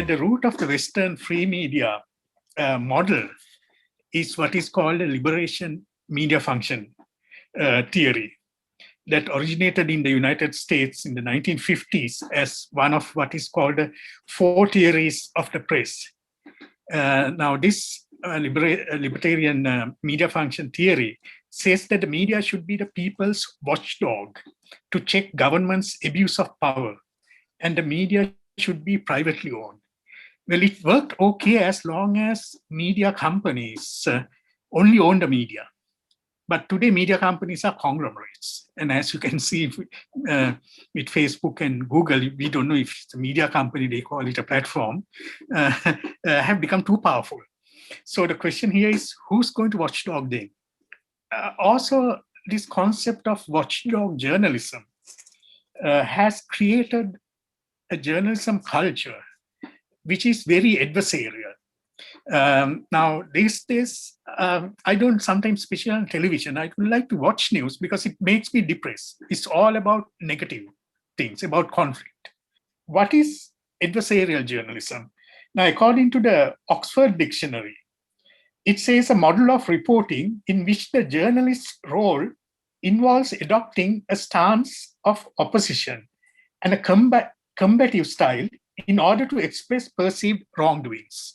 at the root of the Western free media model is what is called a liberation media function theory that originated in the United States in the 1950s as one of what is called the four theories of the press. Now, this libertarian media function theory says that the media should be the people's watchdog to check government's abuse of power, and the media should be privately owned. Well, it worked okay as long as media companies only own the media. But today, media companies are conglomerates. And as you can see with Facebook and Google, we don't know if it's a media company, they call it a platform, have become too powerful. So the question here is, who's going to watchdog them? Also, this concept of watchdog journalism has created a journalism culture which is very adversarial. Now, these days, I don't sometimes, especially on television, I don't like to watch news because it makes me depressed. It's all about negative things, about conflict. What is adversarial journalism? Now, according to the Oxford Dictionary, it says a model of reporting in which the journalist's role involves adopting a stance of opposition and a combative style in order to express perceived wrongdoings.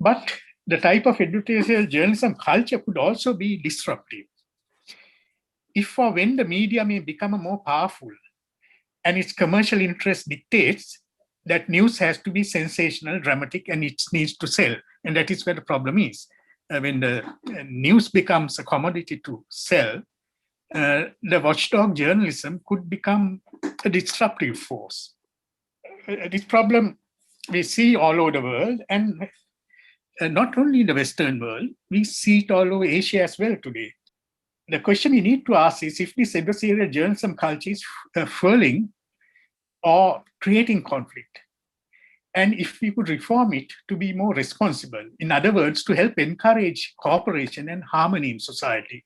But the type of adversarial journalism culture could also be disruptive. If or when the media may become more powerful and its commercial interest dictates that news has to be sensational, dramatic, and it needs to sell. And that is where the problem is. When the news becomes a commodity to sell, the watchdog journalism could become a disruptive force. This problem we see all over the world, and not only in the Western world, we see it all over Asia as well today. The question we need to ask is if this adversarial journalism culture is fueling or creating conflict, and if we could reform it to be more responsible. In other words, to help encourage cooperation and harmony in society.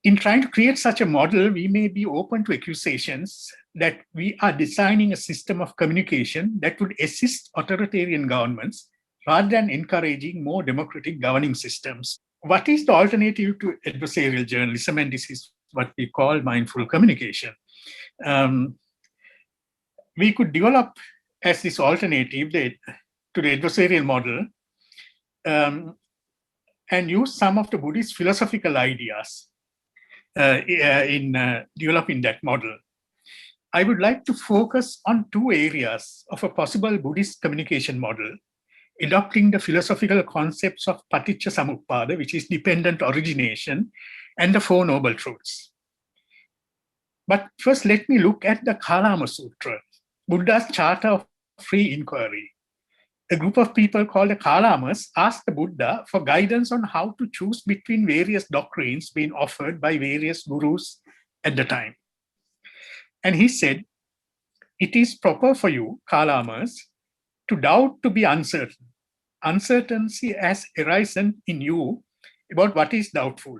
In trying to create such a model, we may be open to accusations that we are designing a system of communication that would assist authoritarian governments rather than encouraging more democratic governing systems. What is the alternative to adversarial journalism? And this is what we call mindful communication. We could develop as this alternative to the adversarial model and use some of the Buddhist philosophical ideas in developing that model. I would like to focus on two areas of a possible Buddhist communication model, adopting the philosophical concepts of paticca samuppada, which is dependent origination, and the Four Noble Truths. But first, let me look at the Kalama Sutra, Buddha's charter of free inquiry. A group of people called the Kalamas asked the Buddha for guidance on how to choose between various doctrines being offered by various gurus at the time. And he said, "It is proper for you, Kalamas, to doubt to be uncertain. Uncertainty has arisen in you about what is doubtful.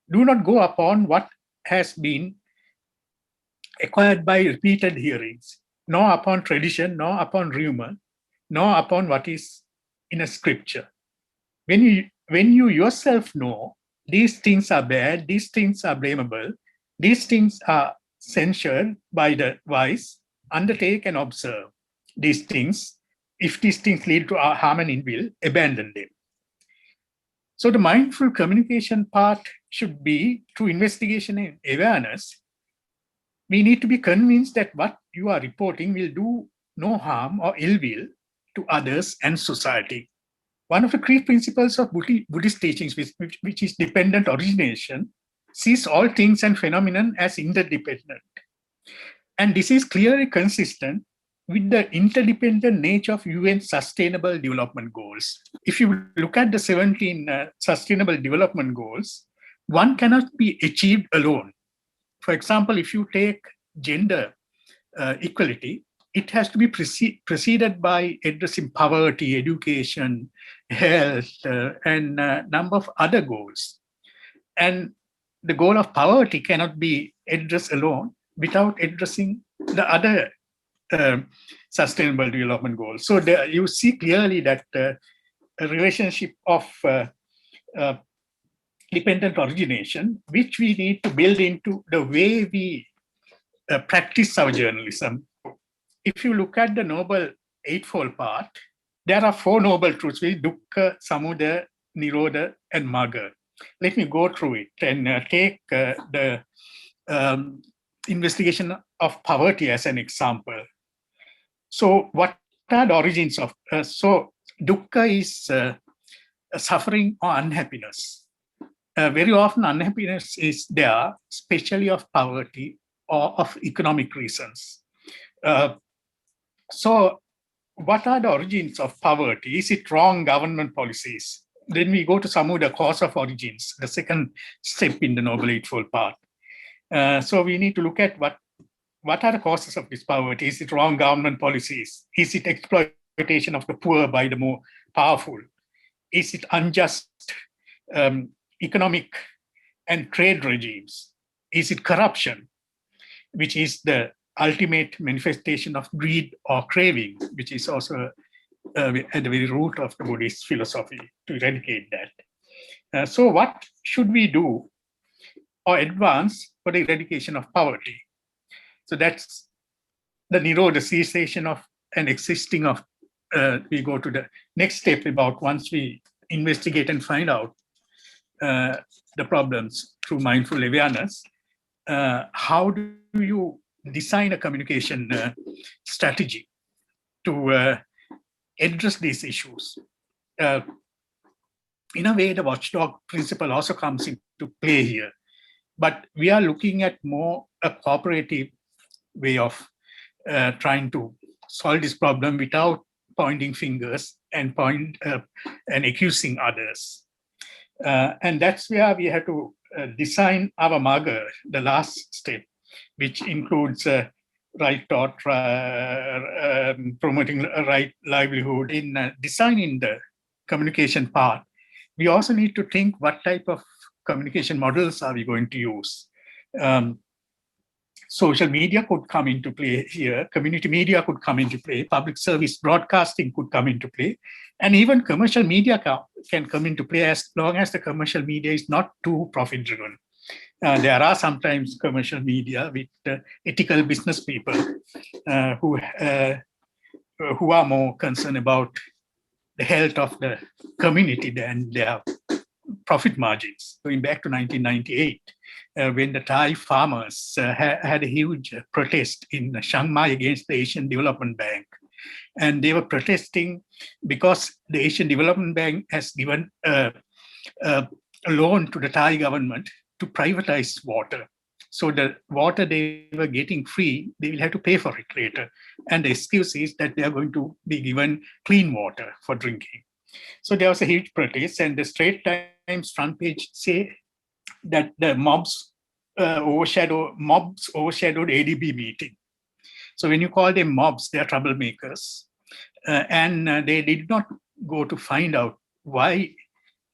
Do not go upon what has been acquired by repeated hearings, nor upon tradition, nor upon rumor, nor upon what is in a scripture. When you yourself know these things are bad, these things are blamable, these things are censured by the wise, undertake and observe these things. If these things lead to harm and ill, abandon them." So the mindful communication part should be through investigation and awareness. We need to be convinced that what you are reporting will do no harm or ill will to others and society. One of the key principles of Buddhist teachings, which is dependent origination, sees all things and phenomena as interdependent. And this is clearly consistent with the interdependent nature of UN's Sustainable Development Goals. If you look at the 17 Sustainable Development Goals, one cannot be achieved alone. For example, if you take gender equality, it has to be preceded by addressing poverty, education, health, and a number of other goals. And the goal of poverty cannot be addressed alone without addressing the other Sustainable Development Goals. So you see clearly that a relationship of dependent origination, which we need to build into the way we practice our journalism. If you look at the Noble Eightfold Path, there are 4 noble truths: dukkha, samudaya, nirodha, and magga. Let me go through it and take the investigation of poverty as an example. So what are the origins of, so dukkha is suffering or unhappiness. Very often unhappiness is there, especially of poverty or of economic reasons. So what are the origins of poverty? Is it wrong government policies? Then we go to samudaya, cause of origins, the second step in the Noble Eightfold Path. So we need to look at what are the causes of this poverty? Is it wrong government policies? Is it exploitation of the poor by the more powerful? Is it unjust economic and trade regimes? Is it corruption, which is the ultimate manifestation of greed or craving, which is also at the very root of the Buddhist philosophy, to eradicate that. So what should we do or advance for the eradication of poverty? So that's the Nirodha, cessation of an existing of, we go to the next step about once we investigate and find out the problems through mindful awareness, how do you design a communication strategy to address these issues? In a way, the watchdog principle also comes into play here, but we are looking at more a cooperative way of trying to solve this problem without pointing fingers and accusing others. And that's where we have to design our magga, the last step, which includes right thought, promoting right livelihood. In designing the communication part, we also need to think what type of communication models are we going to use. Social media could come into play here, community media could come into play, public service broadcasting could come into play, and even commercial media can come into play as long as the commercial media is not too profit-driven. There are sometimes commercial media with ethical business people who are more concerned about the health of the community than their profit margins. Going back to 1998, when the Thai farmers had a huge protest in Chiang Mai against the Asian Development Bank. And they were protesting because the Asian Development Bank has given a loan to the Thai government to privatize water. So the water they were getting free, they will have to pay for it later. And the excuse is that they are going to be given clean water for drinking. So there was a huge protest, and the Straits Times front page say that the mobs overshadowed ADB meeting. So when you call them mobs, they are troublemakers. And they did not go to find out why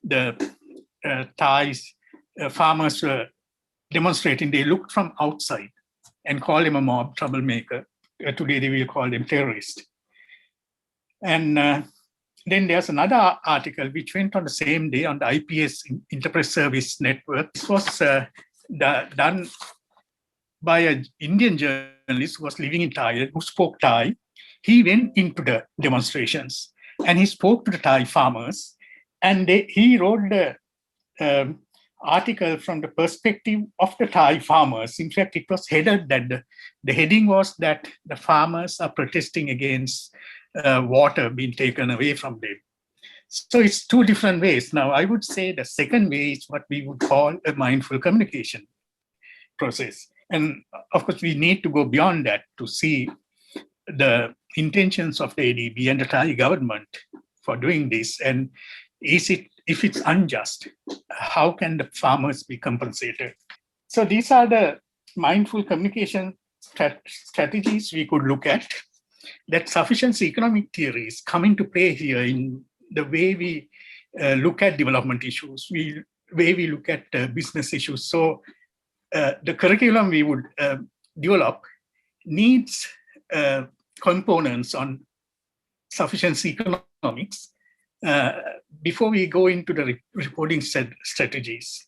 the Thai farmers were demonstrating. They looked from outside and called them a mob, troublemaker. Today they will call them terrorist. And then there's another article which went on the same day on the IPS, Enterprise Service Network. This was done by an Indian journalist who was living in Thailand, who spoke Thai. He went into the demonstrations and he spoke to the Thai farmers, and he wrote the article from the perspective of the Thai farmers. In fact, it was headed that the heading was that the farmers are protesting against water being taken away from them. So it's two different ways. Now, I would say the second way is what we would call a mindful communication process. And of course, we need to go beyond that to see the intentions of the ADB and the Thai government for doing this. And if it's unjust, how can the farmers be compensated? So these are the mindful communication strategies we could look at. That sufficiency economic theories come into play here in the way we look at development issues, way we look at business issues. So the curriculum we would develop needs components on sufficiency economics before we go into the reporting strategies.